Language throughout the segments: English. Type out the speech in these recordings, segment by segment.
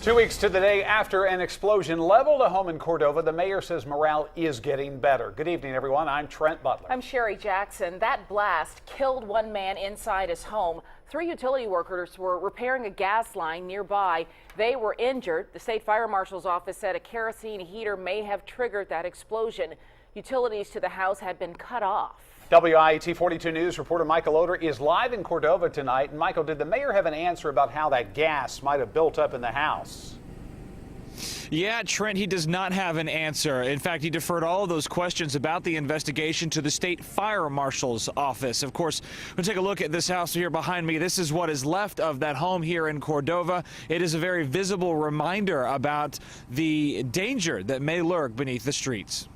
2 weeks to the day after an explosion leveled a home in Cordova, the mayor says morale is getting better. Good evening, everyone. I'm Trent Butler. I'm Sherry Jackson. That blast killed one man inside his home. 3 utility workers were repairing a gas line nearby. They were injured. The state fire marshal's office said a kerosene heater may have triggered that explosion. Utilities to the house had been cut off. WIAT 42 News reporter Michael Oder is live in Cordova tonight. And Michael, did the mayor have an answer about how that gas might have built up in the house? Yeah, Trent, he does not have an answer. In fact, he deferred all of those questions about the investigation to the state fire marshal's office. Of course, we'll take a look at this house here behind me. This is what is left of that home here in Cordova. It is a very visible reminder about the danger that may lurk beneath the streets.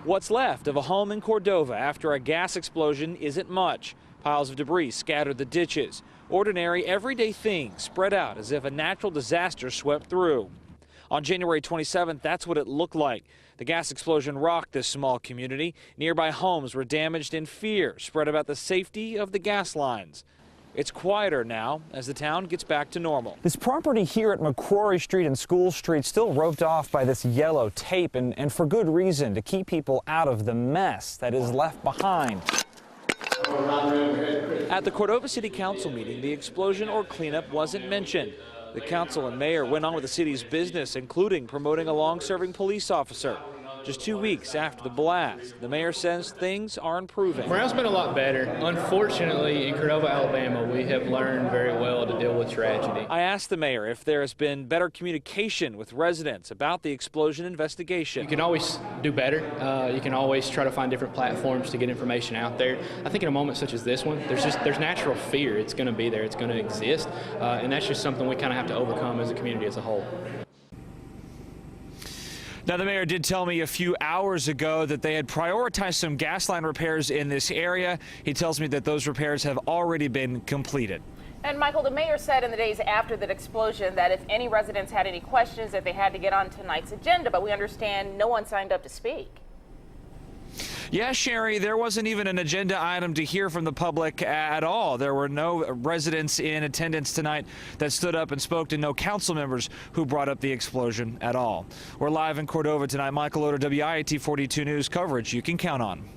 What's left of a home in Cordova after a gas explosion isn't much. Piles of debris scattered the ditches. Ordinary, everyday things spread out as if a natural disaster swept through. On January 27th, that's what it looked like. The gas explosion rocked this small community. Nearby homes were damaged and fear spread about the safety of the gas lines. It's quieter now as the town gets back to normal. This property here at McCrory Street and School Street still roped off by this yellow tape, and for good reason, to keep people out of the mess that is left behind. At the Cordova City Council meeting, the explosion or cleanup wasn't mentioned. The council and mayor went on with the city's business, including promoting a long-serving police officer. Just 2 weeks after the blast, the mayor says things are improving. Morale's been a lot better. Unfortunately, in Cordova, Alabama, we have learned very well to deal with tragedy. I asked the mayor if there has been better communication with residents about the explosion investigation. You can always do better. You can always try to find different platforms to get information out there. I think in a moment such as this one, there's natural fear. It's going to be there. It's going to exist. And that's just something we kind of have to overcome as a community as a whole. Now, the mayor did tell me a few hours ago that they had prioritized some gas line repairs in this area. He tells me that those repairs have already been completed. And Michael, the mayor said in the days after that explosion that if any residents had any questions, that they had to get on tonight's agenda, but we understand no one signed up to speak. Yeah, Sherry, there wasn't even an agenda item to hear from the public at all. There were no residents in attendance tonight that stood up and spoke, to no council members who brought up the explosion at all. We're live in Cordova tonight. Michael Oder, WIAT 42 News, coverage you can count on.